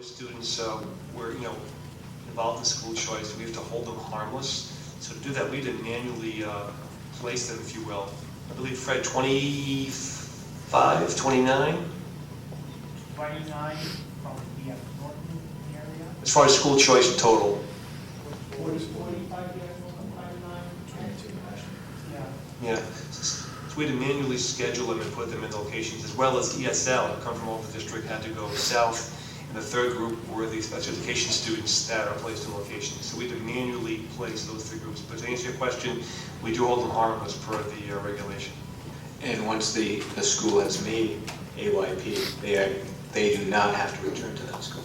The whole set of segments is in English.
those students were, involved in school choice, we have to hold them harmless. So to do that, we had to manually place them, if you will. I believe, Fred, 25, 29? 29 from the Norton area. As far as school choice total. 45 years old, 59. Yeah. Yeah. So we had to manually schedule them and put them in locations, as well as ESL, who come from all over the district, had to go south. And the third group were the special education students that are placed in locations. So we had to manually place those three groups. But to answer your question, we do hold them harmless per the regulation. And once the school has made AYP, they do not have to return to that school.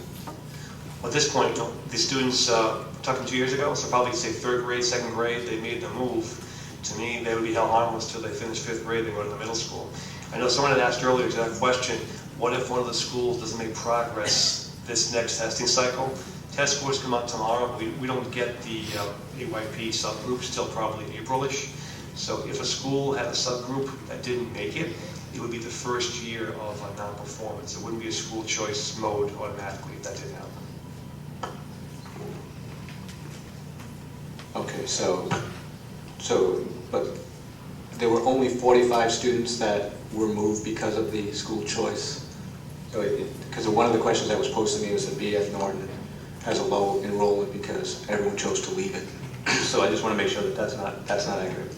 At this point, the students, talking 2 years ago, so probably say third grade, second grade, they made the move. To me, they would be held harmless till they finish fifth grade, they go to the middle school. I know someone had asked earlier to that question, what if one of the schools doesn't make progress this next testing cycle? Test scores come out tomorrow. We don't get the AYP subgroups till probably April-ish. So if a school had a subgroup that didn't make it, it would be the first year of non-performance. It wouldn't be a school choice mode automatically if that didn't happen. Okay, but there were only 45 students that were moved because of the school choice. So because one of the questions that was posed to me was that BF Norton has a low enrollment because everyone chose to leave it. So I just want to make sure that that's not accurate.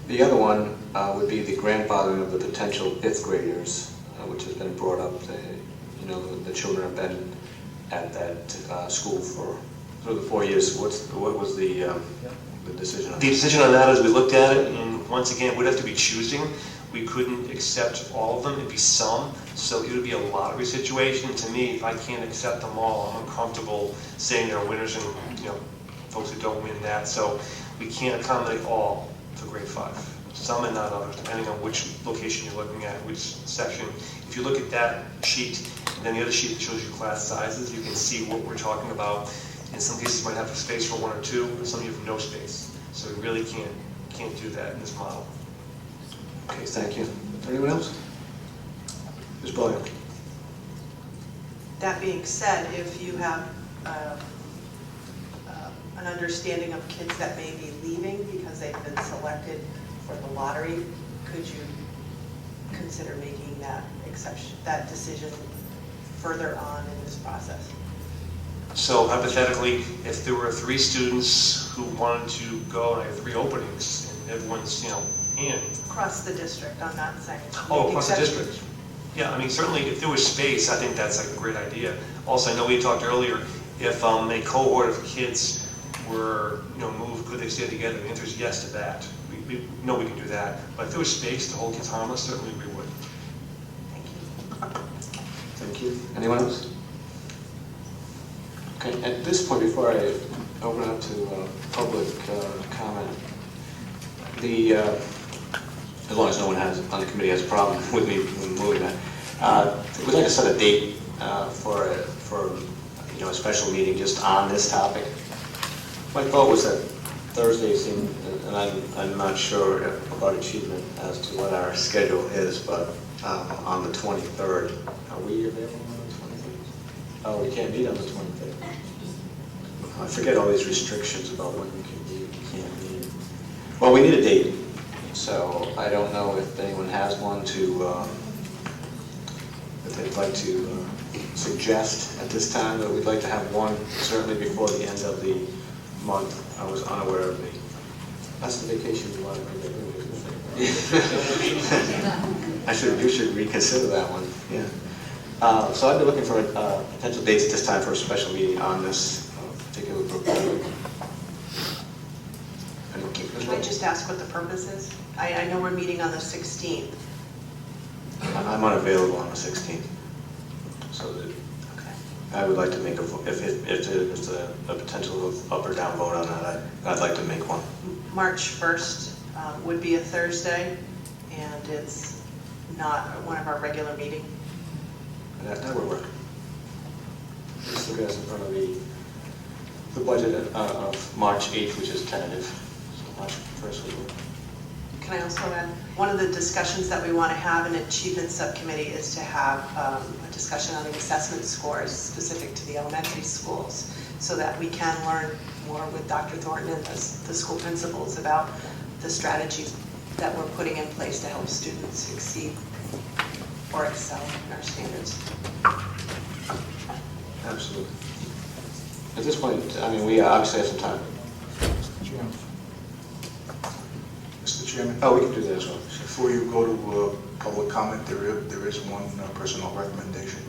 The other one would be the grandfathering of the potential fifth graders, which has been brought up. The children have been at that school for the 4 years. What was the decision on that? The decision on that is we looked at it, and once again, we'd have to be choosing. We couldn't accept all of them, it'd be some, so it would be a lottery situation. To me, if I can't accept them all, I'm uncomfortable saying they're winners and, folks who don't win that. So we can't accommodate all for grade 5. Some and not others, depending on which location you're looking at, which section. If you look at that sheet, and then the other sheet that shows you class sizes, you can see what we're talking about. In some cases, you might have space for 1 or 2, and some you have no space. So we really can't do that in this model. Okay, thank you. Anyone else? Ms. Boyle. That being said, if you have an understanding of kids that may be leaving because they've been selected for the lottery, could you consider making that decision further on in this process? So hypothetically, if there were 3 students who wanted to go, and I have 3 openings, and everyone's, in. Across the district, I'm not saying. Oh, across the district. Yeah, I mean, certainly if there was space, I think that's like a great idea. Also, I know we talked earlier, if a cohort of kids were, moved, could they stay together? The answer is yes to that. We know we can do that. But if there was space to hold kids harmless, certainly we would. Thank you. Thank you. Anyone else? Okay, at this point, before I open up to public comment, as long as no one on the committee has a problem with me moving that, we'd like to set a date for a special meeting just on this topic. My thought was that Thursday seemed, and I'm not sure about achievement as to what our schedule is, but on the 23rd, are we available on the 23rd? Oh, we can't meet on the 23rd. I forget all these restrictions about when we can meet, we can't meet. Well, we need a date, so I don't know if anyone has one that they'd like to suggest at this time, but we'd like to have one certainly before the end of the month. I was unaware of that's the vacation you want to make. You should reconsider that one, yeah. So I've been looking for potential dates at this time for a special meeting on this particular proposal. Can I just ask what the purpose is? I know we're meeting on the 16th. I'm unavailable on the 16th, so I would like to make if there's a potential up or down vote on that, I'd like to make one. March 1st would be a Thursday, and it's not one of our regular meetings. That would work. Just look at us in front of the budget of March 8th, which is tentative. So March 1st would work. Can I also add, one of the discussions that we want to have in Achievement Subcommittee is to have a discussion on the assessment scores specific to the elementary schools, so that we can learn more with Dr. Thornton and the school principals about the strategies that we're putting in place to help students succeed or excel in our standards. Absolutely. At this point, I mean, we obviously have some time. Mr. Chairman, Oh, we can do that as well. before you go to public comment, there is one personal recommendation.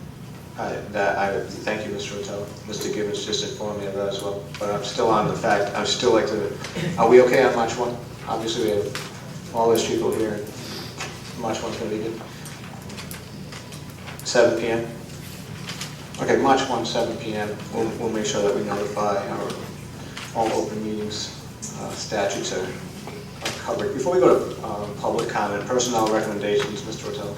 Thank you, Mr. Rotel. Mr. Gibbons just informed me of that as well. But I'm still on the fact, I still like to, are we okay on March 1? Obviously, we have all those people here. and March 1's going to be good. 7 p.m.? Okay, March 1, 7 p.m. We'll make sure that we notify all open meetings statutes are covered. Before we go to public comment, personnel recommendations, Mr. Rotel.